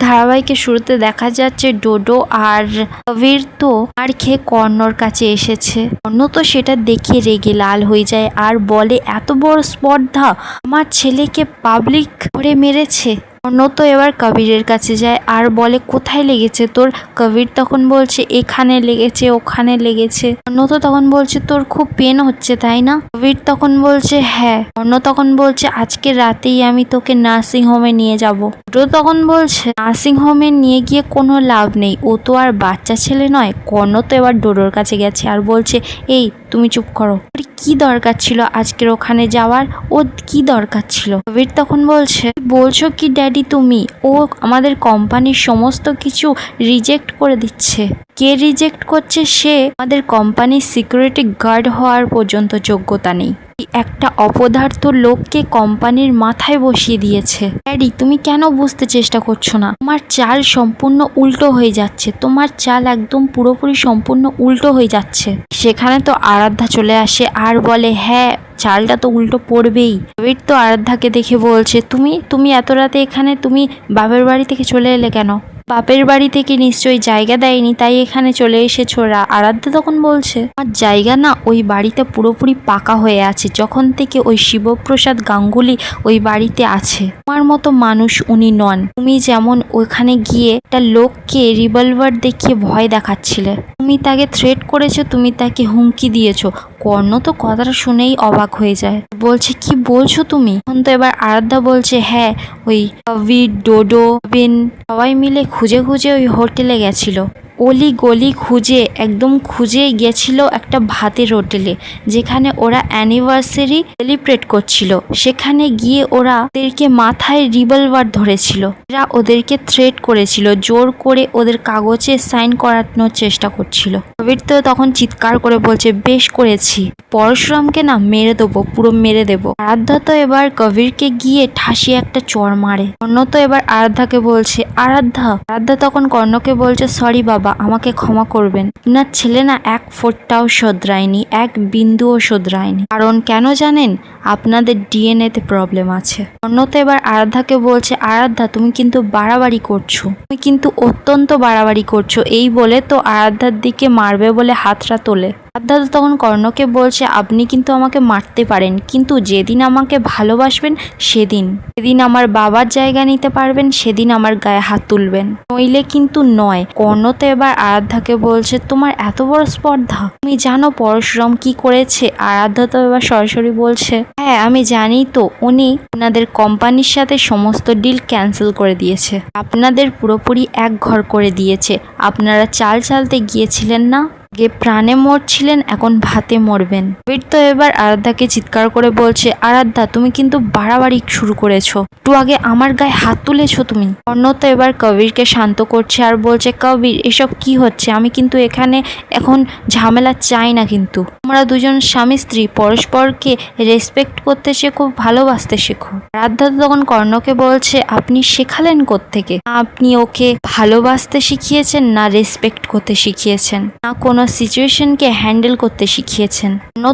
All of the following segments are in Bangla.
ধারাবাহিকের শুরুতে দেখা যাচ্ছে ডোডো আর কবির তো আর খেয়ে কর্ণর কাছে এসেছে। কর্ণ তো সেটা দেখে রেগে লাল হয়ে যায় আর বলে, এত বড় স্পর্ধা, আমার ছেলেকে পাবলিক করে মেরেছে। কর্ণ তো এবার কবিরের কাছে যায় আর বলে, কোথায় লেগেছে তোর? কবির তখন বলছে, এখানে লেগেছে, ওখানে লেগেছে। কর্ণ তো তখন বলছে, তোর খুব পেন হচ্ছে তাই না? কবির তখন বলছে, হ্যাঁ। কর্ণ তখন বলছে, আজকে রাতেই আমি তোকে নার্সিং হোমে নিয়ে যাব। ডোডো তখন বলছে, নার্সিং হোমে নিয়ে গিয়ে কোনো লাভ নেই, ও তো আর বাচ্চা ছেলে নয়। কর্ণ তো এবার ডোডোর কাছে গেছে আর বলছে, এই তুমি চুপ করো, ওর কি দরকার ছিল আজকের ওখানে যাওয়ার? ও কি দরকার ছিল? কবির তখন বলছে, বলছো কি ড্যাডি তুমি? ও আমাদের কোম্পানির সমস্ত কিছু রিজেক্ট করে দিচ্ছে। কে রিজেক্ট করছে? সে আমাদের কোম্পানির সিকিউরিটি গার্ড হওয়ার পর্যন্ত যোগ্যতা নেই। একটা অপদার্থ লোককে কোম্পানির মাথায় বসিয়ে দিয়েছে। ড্যাডি, তুমি কেন বুঝতে চেষ্টা করছো না? তোমার চাল সম্পূর্ণ উল্টো হয়ে যাচ্ছে, তোমার চাল একদম পুরোপুরি সম্পূর্ণ উল্টো হয়ে যাচ্ছে। সেখানে তো আরাধ্যা চলে আসে আর বলে, হ্যাঁ চালটা তো উল্টো পড়বেই। কবির তো আরাধ্যাকে দেখে বলছে, তুমি এত রাতে এখানে, তুমি বাপের বাড়ি থেকে চলে এলে কেন? বাপের বাড়ি থেকে নিশ্চয়ই জায়গা দেয়নি, তাই এখানে চলে এসেছো। আরাধ্যা তখন বলছে, আমার জায়গা না ওই বাড়িতে পুরোপুরি পাকা হয়ে আছে যখন থেকে ওই শিবপ্রসাদ গাঙ্গুলি ওই বাড়িতে আছে। তোমার মতো মানুষ উনি নন। তুমি যেমন ওখানে গিয়ে একটা লোককে রিভলভার দেখিয়ে ভয় দেখাচ্ছিলে, তুমি তাকে থ্রেট করেছো, তুমি তাকে হুমকি দিয়েছো। কর্ণ তো কথাটা শুনেই অবাক হয়ে যায়, বলছে, কি বলছো তুমি? তখন তো এবার আরাধ্যা বলছে, হ্যাঁ ওই কবির, ডোডো, বিন সবাই মিলে খুঁজে খুঁজে ওই হোটেলে গেছিল। অলি গলি খুঁজে একদম খুঁজে গেছিল একটা ভাতের হোটেলে, যেখানে ওরা অ্যানিভার্সারি সেলিব্রেট করছিল। সেখানে গিয়ে ওরা ওদেরকে মাথায় রিভলভার ধরেছিল। এরা ওদেরকে থ্রেট করেছিল, জোর করে ওদের কাগজে সাইন করানোর চেষ্টা করছিল। কবির তো তখন চিৎকার করে বলছে, বেশ করেছি, পরশুরামকে না মেরে দেবো, পুরো মেরে দেবো। আরাধ্যা তো এবার কবিরকে গিয়ে ঠাসিয়ে একটা চড় মারে। কর্ণ তো এবার আরাধ্যাকে বলছে, আরাধ্যা তখন কর্ণকে বলছে, সরি বাবা, আমাকে ক্ষমা করবেন, আপনার ছেলে না এক ফোঁটাও শোধরায়নি, এক বিন্দুও শোধরায়নি। কারণ কেন জানেন? আপনাদের ডিএনএ তে প্রবলেম আছে। কর্ণ তো এবার আরাধ্যাকে বলছে, আরাধ্যা তুমি কিন্তু বাড়াবাড়ি করছো, তুমি কিন্তু অত্যন্ত বাড়াবাড়ি করছো। এই বলে তো আরাধ্যার দিকে মারবে বলে হাতটা তোলে। আরাধ্যা তো তখন কর্ণকে বলছে, আপনি কিন্তু আমাকে মারতে পারেন, কিন্তু যেদিন আমাকে ভালোবাসবেন সেদিন আমার বাবার জায়গা নিতে পারবেন, সেদিন আমার গায়ে হাত তুলবেন, নইলে কিন্তু নয়। কর্ণ তো এবার আরাধ্যাকে বলছে, তোমার এত বড় স্পর্ধা, তুমি জানো পরশুরাম কি করেছে? আরাধ্যা তো এবার সরাসরি বলছে, হ্যাঁ আমি জানি তো, উনি আপনাদের কোম্পানির সাথে সমস্ত ডিল ক্যান্সেল করে দিয়েছে, আপনাদের পুরোপুরি এক ঘর করে দিয়েছে। আপনারা চাল চালতে গিয়েছিলেন না, আগে প্রাণে মরছিলেন, এখন ভাতে মরবেন। কবির তো এবার আরাধ্যাকে চিৎকার করে বলছে, আরাধ্যা তুমি কিন্তু বাড়াবাড়ি শুরু করেছো, একটু আগে আমার গায়ে হাত তুলেছো তুমি। কর্ণ তো এবার কবিরকে শান্ত করছে আর বলছে, কবির এসব কি হচ্ছে? আমি কিন্তু এখানে এখন ঝামেলা চাই না, কিন্তু আমরা দুজন স্বামী স্ত্রী, পরস্পরকে রেসপেক্ট করতে শেখো, ভালোবাসতে শেখো। আরাধ্যা তখন কর্ণকে বলছে, আপনি শেখালেন কোত্থেকে? আপনি ওকে ভালোবাসতে শিখিয়েছেন, না রেসপেক্ট করতে শিখিয়েছেন, না কোনো সিচুয়েশনকে হ্যান্ডেল করতে শিখিয়েছেন?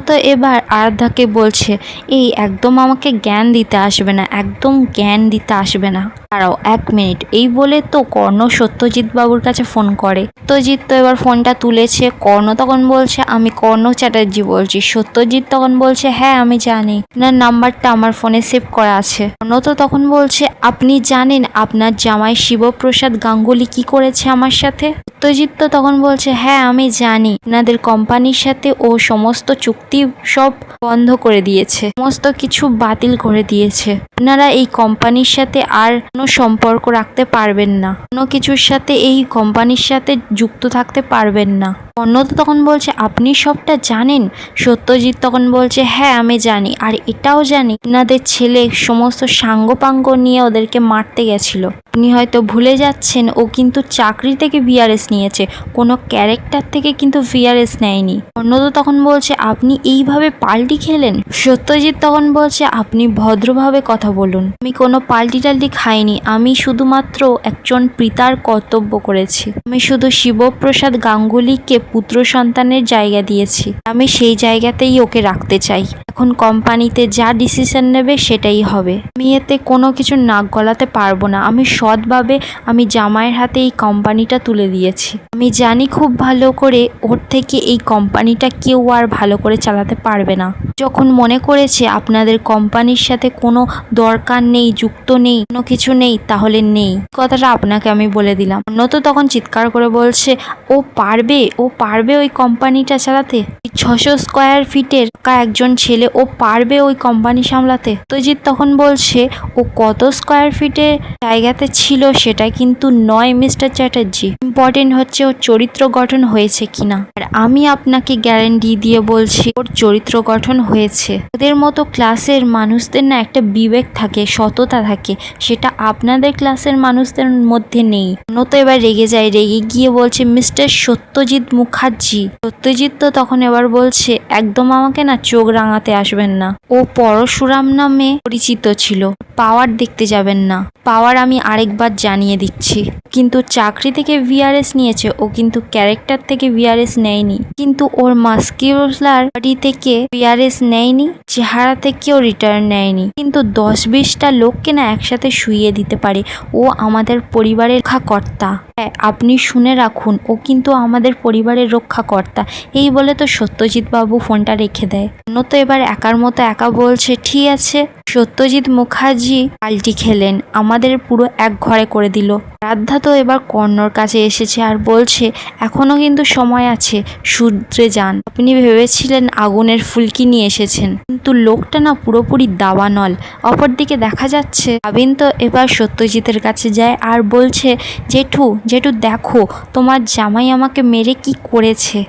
তো এবার আরাধ্যাকে বলছে, এই একদম আমাকে জ্ঞান দিতে আসবে না, একদম জ্ঞান দিতে আসবে না, দাঁড়াও 1 মিনিট। এই বলে তো কর্ণ সত্যজিৎ বাবুর কাছে ফোন করে। সত্যজিৎ তো এবার ফোনটা তুলেছে। কর্ণ তখন বলছে, আমি কর্ণ চ্যাটার্জি বলছি। সত্যজিৎ তখন বলছে, হ্যাঁ আমি জানি, আপনার নাম্বারটা আমার ফোনে সেভ করা আছে। কর্ণ তো তখন বলছে, আপনি জানেন আপনার জামাই শিবপ্রসাদ গাঙ্গুলি কি করেছে আমার সাথে? সত্যজিৎ তো তখন বলছে, হ্যাঁ আমি জানি, আপনাদের কোম্পানির সাথে ও সমস্ত চুক্তি সব বন্ধ করে দিয়েছে, সমস্ত কিছু বাতিল করে দিয়েছে। আপনারা এই কোম্পানির সাথে আর কোনো সম্পর্ক রাখতে পারবেন না, কোনো কিছুর সাথে এই কোম্পানির সাথে যুক্ত থাকতে পারবেন না। কর্ণ তো তখন বলছে, আপনি সবটা জানেন? সত্যজিৎ তখন বলছে, হ্যাঁ আমি জানি, আর এটাও জানি আপনাদের ছেলে সমস্ত সাঙ্গপাঙ্গ নিয়ে ওদেরকে মারতে গেছিল। আপনি হয়তো ভুলে যাচ্ছেন, ও কিন্তু চাকরি থেকে বিআরএস নিয়েছে, কোনো ক্যারেক্টার থেকে কিন্তু ভিআরএস নেয়নি। অর্ণব তখন বলছে আপনি এইভাবে পাল্টি খেলেন। সত্যজিৎ তখন বলছে আপনি ভদ্রভাবে কথা বলুন, আমি কোনো পাল্টি টাল্টি খাইনি, আমি শুধুমাত্র একজন পিতার কর্তব্য করেছি। আমি শুধু শিবপ্রসাদ গাঙ্গুলিকে পুত্র সন্তানের জায়গা দিয়েছি, আমি সেই জায়গাতেই ওকে রাখতে চাই। এখন কোম্পানিতে যা ডিসিশন নেবে সেটাই হবে, আমি এতে কোনো কিছু নাক গলাতে পারবো না। আমি সৎভাবে আমি জামাইয়ের হাতে এই কোম্পানিটা তুলে দিয়েছি, আমি জানি খুব ভালো করে ওর থেকে এই কোম্পানিটা কেউ আর ভালো করে চালাতে পারবে না। যখন মনে করেছে আপনাদের কোম্পানির সাথে কোনো দরকার নেই, যুক্ত নেই, কোনো কিছু নেই, তাহলে নেই, কথাটা আপনাকে আমি বলে দিলাম। অন্য তো তখন চিৎকার করে বলছে ও পারবে ওই কোম্পানিটা চালাতে, 600 স্কোয়ার ফিটের একজন ছেলে, ও পারবে ওই কোম্পানি সামলাতে। সত্যজিৎ তখন বলছে ও কত স্কোয়ার ফিটে জায়গাতে ছিল সেটা কিন্তু নয় মিস্টার চ্যাটার্জি, ইম্পর্টেন্ট হচ্ছে ওর চরিত্র গঠন হয়েছে কিনা। আর আমি আপনাকে গ্যারান্টি দিয়ে বলছি ওর চরিত্র গঠন হয়েছে। ওদের মতো ক্লাসের মানুষদের না একটা বিবেক থাকে, সততা থাকে, সেটা আপনাদের ক্লাসের মানুষদের মধ্যে নেই। নত এবার রেগে যায়, রেগে গিয়ে বলছে মিস্টার সত্যজিৎ মুখার্জি। সত্যজিৎ তো তখন এবার বলছে একদম আমাকে না চোখ রাঙাতে আসবেন না, ও পরশুরাম নামে পরিচিত ছিল, পাওয়ার দেখতে যাবেন না, পাওয়ার আমি আরেকবার জানিয়ে দিচ্ছি, কিন্তু চাকরি থেকে ভিআরএস নিয়েছে, ও কিন্তু ক্যারেক্টার থেকে ভিআরএস নেয়নি, কিন্তু ওর মাস্কিউলার বডি থেকে ভিআরএস নেয়নি, চেহারা থেকেও রিটার্ন নেয়নি, কিন্তু 10-20টা লোককে না একসাথে শুইয়ে দিতে পারে। ও আমাদের পরিবারের রক্ষাকর্তা, হ্যাঁ আপনি শুনে রাখুন, ও কিন্তু আমাদের পরিবারের রক্ষাকর্তা। এই বলে তো সত্যজিৎ বাবু ফোনটা রেখে দেয়। অন্য তো এবার একার মতো একা বলছে ঠিক আছে। সত্যজিৎ মুখার্জি পাল্টি খেলেন, আমাদের পুরো এক ঘরে করে দিল। রাধা তো এবার কর্ণর কাছে এসেছে আর বলছে এখনো কিন্তু সময় আছে, শুধরে যান, আপনি ভেবেছিলেন আগুনের ফুলকি নিয়ে এসেছেন, কিন্তু লোকটা না পুরোপুরি দাবানল। অপরদিকে দেখা যাচ্ছে আবিন তো এবার সত্যজিতের কাছে যায় আর বলছে জেঠু দেখো তোমার জামাই আমাকে মেরে কি করেছে,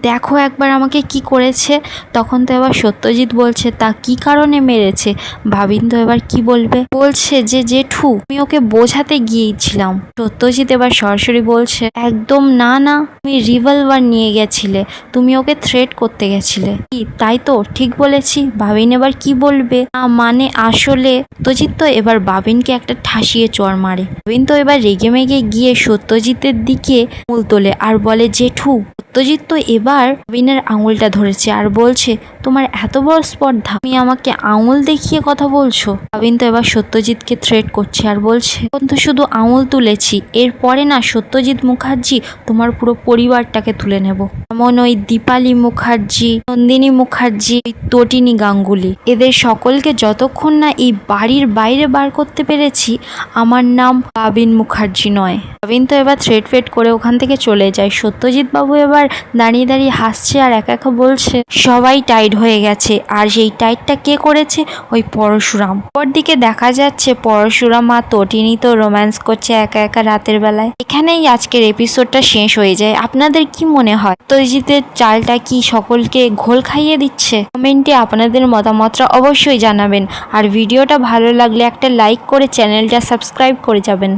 দেখো একবার আমাকে কি করেছে। তখন তো এবার সত্যজিৎ বলছে তা কি কারণে মেরেছে। ভাবিন তো এবার কি বলবে, বলছে যে জেঠু আমি ওকে বোঝাতে গিয়েছিলাম। সত্যজিৎ এবার সরাসরি বলছে একদম না, তুমি রিভলভার নিয়ে গেছিলে, তুমি ওকে থ্রেট করতে গেছিলে, কি তাই তো ঠিক বলেছি। ভাবিন এবার কি বলবে, মানে আসলে সত্যজিৎ তো এবার ভাবিনকে একটা ঠাসিয়ে চড় মারে। ভাবিন তো এবার রেগে মেগে গিয়ে সত্যজিতের দিকে মূল তোলে আর বলে জেঠু। সত্যজিৎ তো এবার ভাবিনের আঙুলটা ধরেছে আর বলছে তোমার এত বড় স্পর্ধা, তুমি আমাকে আঙুল দেখিয়ে কথা বলছো। ভাবিন তো এবার সত্যজিৎকে থ্রেট করছে আর বলছে এখন তো শুধু আঙুল তুলেছি, এরপরে না সত্যজিৎ মুখার্জি তোমার পুরো পরিবারটাকে তুলে নেব, এমন ওই দীপালি মুখার্জি, নন্দিনী মুখার্জি, ওই তটিনী গাঙ্গুলি, এদের সকলকে যতক্ষণ না এই বাড়ির বাইরে বার করতে পেরেছি আমার নাম ভাবিন মুখার্জি নয়। ভাবিন তো এবার থ্রেট ফেট করে ওখান থেকে চলে যায়। সত্যজিৎ বাবু এবার দাঁড়িয়ে দাঁড়িয়ে হাসছে আর একা একা বলছে সবাই টাইট হয়ে গেছে, আর সেই টাইটটা কে করেছে, ওই পরশুরাম। পরদিকে দেখা যাচ্ছে পরশুরাম আর তটিনী তো রোম্যান্স করছে একা একা রাতের বেলায়। এখানেই আজকের এপিসোডটা শেষ হয়ে যায়। আপনাদের কি মনে হয় সত্যজিতের চালটা কি সকলকে ঘোল খাইয়ে দিচ্ছে? কমেন্টে আপনাদের মতামতটা অবশ্যই জানাবেন, আর ভিডিওটা ভালো লাগলে একটা লাইক করে চ্যানেলটা সাবস্ক্রাইব করে যাবেন।